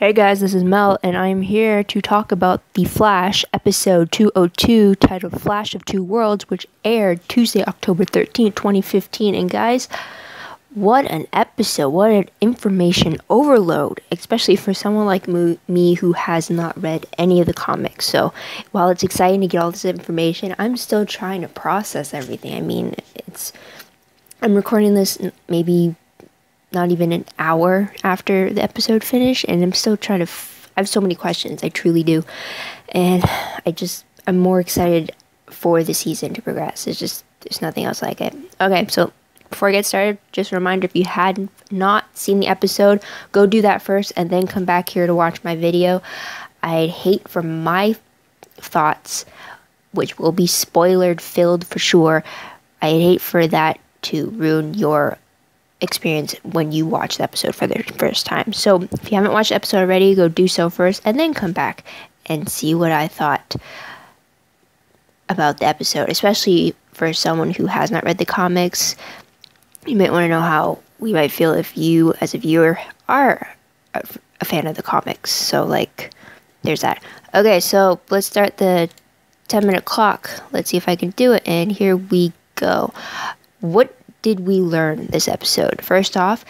Hey guys, this is Mel, and I'm here to talk about The Flash, episode 202, titled Flash of Two Worlds, which aired Tuesday, October 13th, 2015. And guys, what an episode, what an information overload, especially for someone like me who has not read any of the comics. So while it's exciting to get all this information, I'm still trying to process everything. I mean, I'm recording this maybe not even an hour after the episode finished, and I'm still trying to I have so many questions, I truly do, and I'm more excited for the season to progress. There's nothing else like it. Okay, so before I get started, just a reminder, if you had not seen the episode, go do that first and then come back here to watch my video. I'd hate for my thoughts, which will be spoiler filled for sure, I'd hate for that to ruin your experience when you watch the episode for the first time. So if you haven't watched the episode already, go do so first and then come back and see what I thought about the episode, especially for someone who has not read the comics. You might want to know how we might feel if you as a viewer are a fan of the comics. So there's that. Okay, so let's start the 10-minute clock. Let's see if I can do it, and here we go. What did we learn this episode? First off,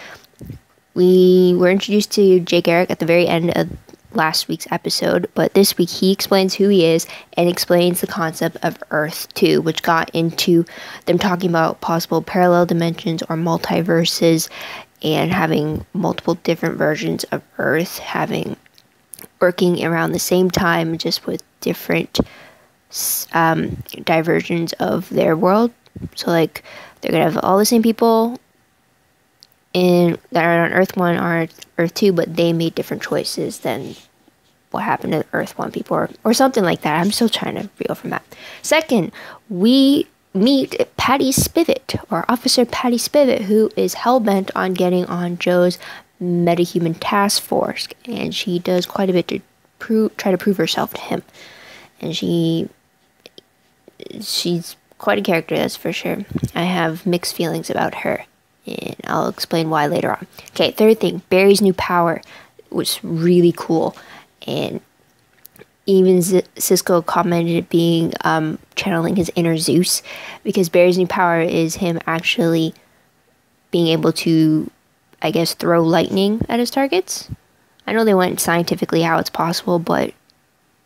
we were introduced to Jake Garrick at the very end of last week's episode, but this week he explains who he is and explains the concept of Earth 2, which got into them talking about possible parallel dimensions or multiverses and having multiple different versions of Earth working around the same time, just with different diversions of their world. So they're gonna have all the same people that are on Earth 1 or Earth 2, but they made different choices than what happened to Earth 1 people, or something like that. I'm still trying to reel from that. Second, we meet Patty Spivot, or Officer Patty Spivot, who is hell-bent on getting on Joe's metahuman task force, and she does quite a bit to try to prove herself to him. And she's quite a character, that's for sure. I have mixed feelings about her, and I'll explain why later on. Okay, third thing, Barry's new power was really cool, and even Cisco commented it being channeling his inner Zeus, because Barry's new power is him actually being able to, I guess, throw lightning at his targets. I know they went scientifically how it's possible, but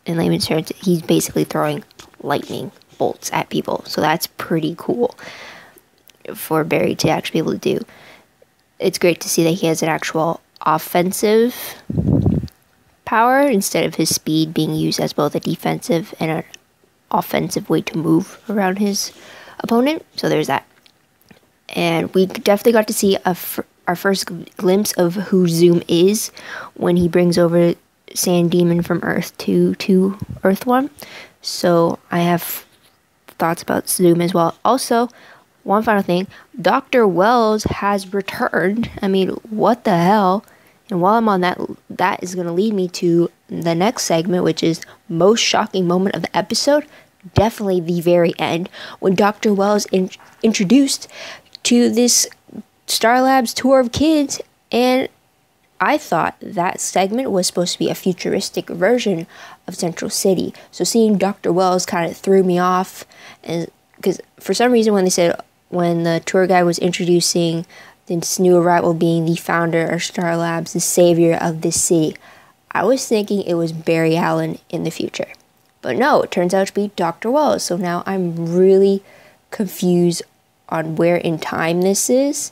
in layman's terms, he's basically throwing lightning bolts at people. So that's pretty cool for Barry to actually be able to do. It's great to see that he has an actual offensive power instead of his speed being used as both a defensive and an offensive way to move around his opponent. So there's that. And we definitely got to see our first glimpse of who Zoom is when he brings over Sand Demon from Earth 2 to Earth 1. So I have thoughts about Zoom as well. Also, one final thing, Dr. Wells has returned. I mean, what the hell? And while I'm on that is going to lead me to the next segment, which is most shocking moment of the episode. Definitely the very end, when Dr. Wells introduced to this Star Labs tour of kids, and I thought that segment was supposed to be a futuristic version of Central City. So seeing Dr. Wells kind of threw me off, and because for some reason when the tour guide was introducing this new arrival being the founder of Star Labs, the savior of this city, I was thinking it was Barry Allen in the future. But no, it turns out to be Dr. Wells. So now I'm really confused on where in time this is,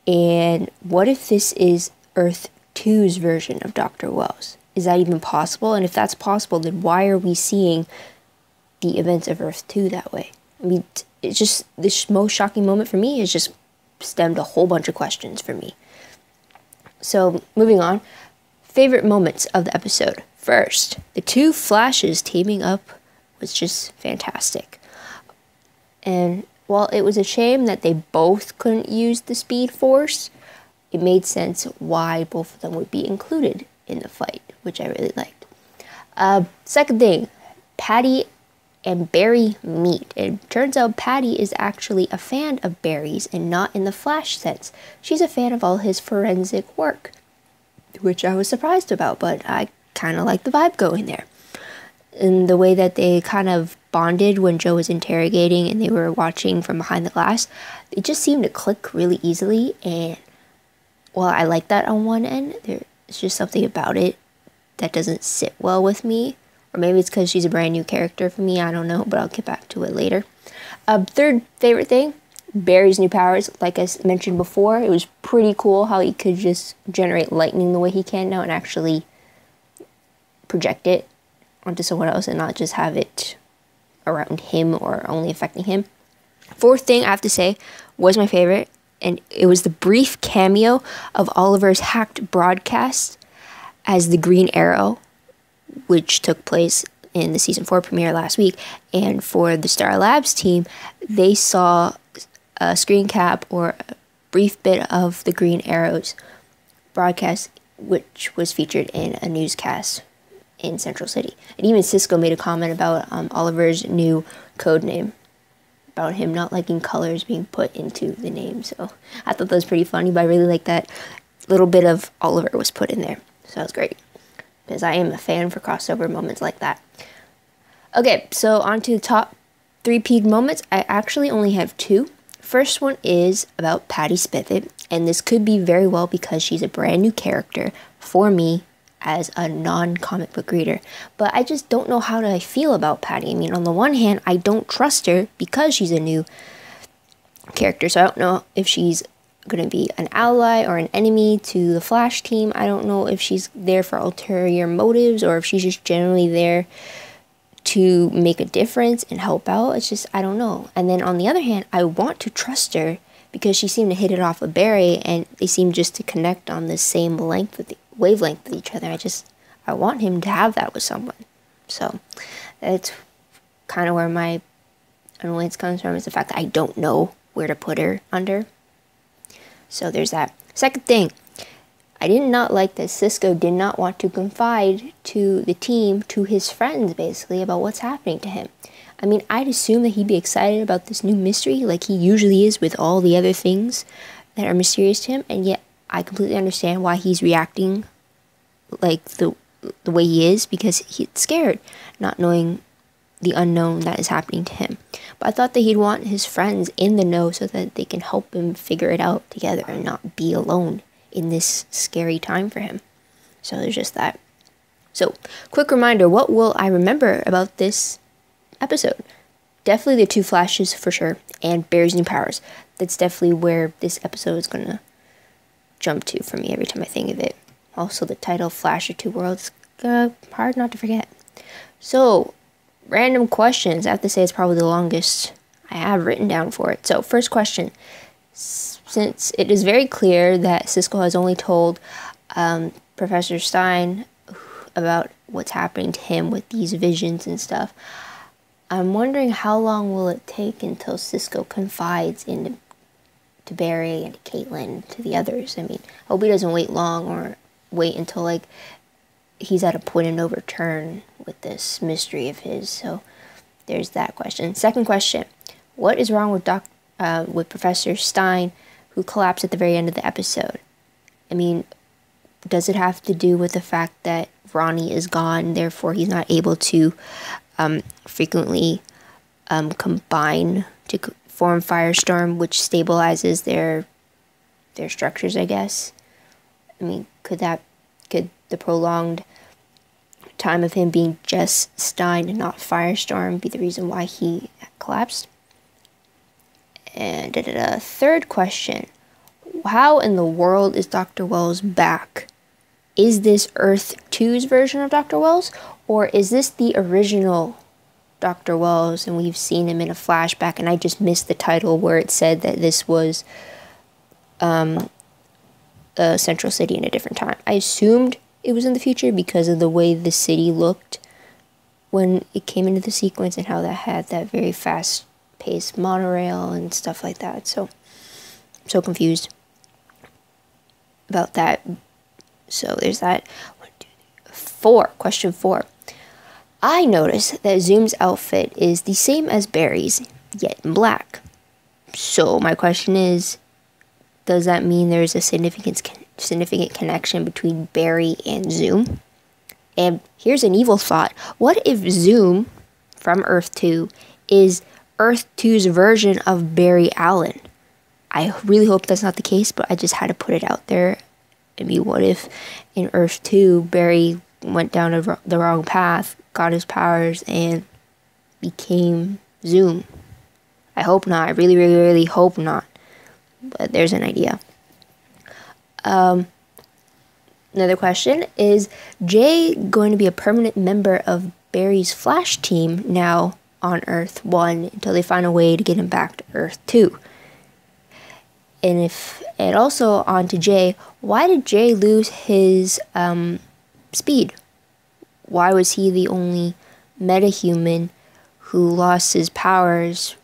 and what if this is Earth 2's version of Dr. Wells? Is that even possible? And if that's possible, then why are we seeing the events of Earth 2 that way? I mean, it's just, this most shocking moment for me is just stemmed a whole bunch of questions for me. So, moving on. Favorite moments of the episode. First, the two Flashes teaming up was just fantastic. And while it was a shame that they both couldn't use the Speed Force, it made sense why both of them would be included in the fight, which I really liked. Second thing, Patty and Barry meet. It turns out Patty is actually a fan of Barry's and not in the Flash sense. She's a fan of all his forensic work. which I was surprised about, but I kind of like the vibe going there. And the way that they kind of bonded when Joe was interrogating and they were watching from behind the glass, it just seemed to click really easily. And while I like that on one end, there's just something about it that doesn't sit well with me. Or maybe it's because she's a brand new character for me, I don't know, but I'll get back to it later. Third favorite thing, Barry's new powers. Like I mentioned before, it was pretty cool how he could just generate lightning the way he can now and actually project it onto someone else and not just have it around him or only affecting him. Fourth thing I have to say was my favorite, and it was the brief cameo of Oliver's hacked broadcast as the Green Arrow, which took place in the season 4 premiere last week. And for the Star Labs team, they saw a screen cap or a brief bit of the Green Arrow's broadcast, which was featured in a newscast in Central City. And even Cisco made a comment about Oliver's new code name, about him not liking colors being put into the name. So I thought that was pretty funny, but I really like that little bit of Oliver was put in there. So that was great, because I am a fan for crossover moments like that. Okay, so on to the top 3 peeved moments. I actually only have 2. First one is about Patty Spiffett, and this could be very well because she's a brand new character for me as a non-comic book reader. But I just don't know how I feel about Patty. I mean, on the one hand, I don't trust her because she's a new character, so I don't know if she's going to be an ally or an enemy to the Flash team. I don't know if she's there for ulterior motives or if she's just generally there to make a difference and help out. It's just, I don't know. And then on the other hand, I want to trust her because she seemed to hit it off with Barry and they seem just to connect on the same wavelength with each other. I want him to have that with someone. So that's kind of where my annoyance comes from, is the fact that I don't know where to put her under. So there's that. Second thing, I did not like that Cisco did not want to confide to the team, to his friends basically, about what's happening to him. I mean, I'd assume that he'd be excited about this new mystery like he usually is with all the other things that are mysterious to him, and yet I completely understand why he's reacting like the way he is, because he's scared, not knowing the unknown that is happening to him. But I thought that he'd want his friends in the know so that they can help him figure it out together and not be alone in this scary time for him. So there's just that. So, quick reminder, what will I remember about this episode? Definitely the 2 flashes for sure, and Barry's new powers. That's definitely where this episode is gonna jump to for me every time I think of it. Also the title, Flash of Two Worlds, hard not to forget. So, random questions. I have to say it's probably the longest I have written down for it. So, first question. Since it is very clear that Cisco has only told Professor Stein about what's happening to him with these visions and stuff, I'm wondering how long will it take until Cisco confides to Barry and to Caitlin, to the others. I mean, I hope he doesn't wait long or wait until like he's at a point of no return with this mystery of his. So there's that question. Second question, what is wrong with Professor Stein, who collapsed at the very end of the episode? I mean, does it have to do with the fact that Ronnie is gone, therefore he's not able to frequently combine to form Firestorm, which stabilizes their structures, I guess? I mean, could the prolonged time of him being just Stein and not Firestorm be the reason why he collapsed? And third question, how in the world is Dr. Wells back? Is this Earth 2's version of Dr. Wells, or is this the original Dr. Wells and we've seen him in a flashback and I just missed the title where it said that this was Central City in a different time? I assumed it was in the future because of the way the city looked when it came into the sequence and how that had that very fast-paced monorail and stuff like that. So I'm so confused about that. So there's that. 4. Question 4. I noticed that Zoom's outfit is the same as Barry's, yet in black. So my question is, does that mean there's a significant significant connection between Barry and Zoom. And here's an evil thought. What if Zoom from Earth 2 is Earth 2's version of Barry Allen? I really hope that's not the case, but I just had to put it out there. I mean, what if in Earth 2, Barry went down the wrong path, got his powers, and became Zoom? I hope not. I really, really, really hope not. But there's an idea. Another question, is Jay going to be a permanent member of Barry's Flash team now on Earth 1 until they find a way to get him back to Earth 2? And also on to Jay, why did Jay lose his speed? Why was he the only metahuman who lost his powers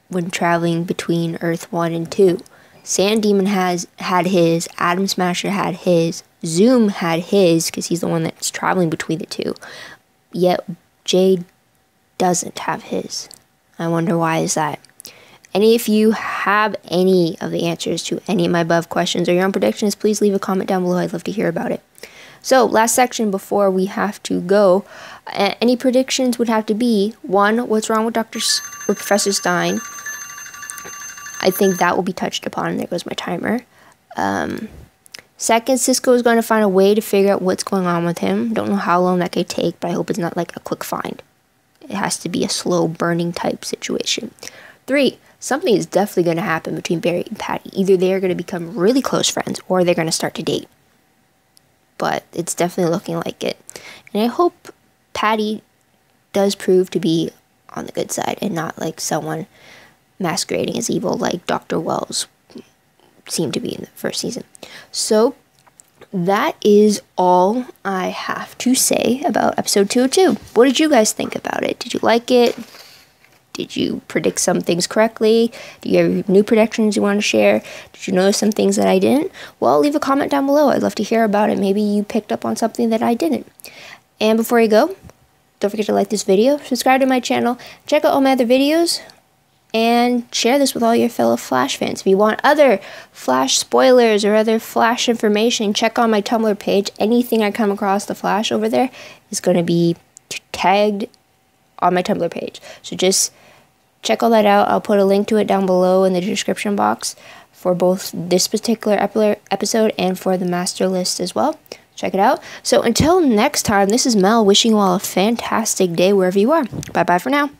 when traveling between Earth 1 and 2? Sand Demon had his, Atom Smasher had his, Zoom had his, because he's the one that's traveling between the two. Yet Jay doesn't have his. I wonder why is that. And if you have any of the answers to any of my above questions or your own predictions, please leave a comment down below. I'd love to hear about it. So, last section before we have to go. Any predictions would have to be, 1, what's wrong with Professor Stein? I think that will be touched upon. There goes my timer. Second, Cisco is going to find a way to figure out what's going on with him. Don't know how long that could take, but I hope it's not like a quick find. It has to be a slow burning type situation. 3, something is definitely going to happen between Barry and Patty. Either they are going to become really close friends or they're going to start to date. But it's definitely looking like it. And I hope Patty does prove to be on the good side and not like someone masquerading as evil like Dr. Wells seemed to be in the first season. So that is all I have to say about episode 202. What did you guys think about it? Did you like it? Did you predict some things correctly? Do you have new predictions you want to share? Did you notice some things that I didn't? Well, leave a comment down below. I'd love to hear about it. Maybe you picked up on something that I didn't. And before you go, don't forget to like this video, subscribe to my channel, check out all my other videos, and share this with all your fellow Flash fans. If you want other Flash spoilers or other Flash information, check on my Tumblr page. Anything I come across the Flash over there is going to be tagged on my Tumblr page. So just check all that out. I'll put a link to it down below in the description box for both this particular episode and for the master list as well. Check it out. So until next time, this is Mel wishing you all a fantastic day wherever you are. Bye-bye for now.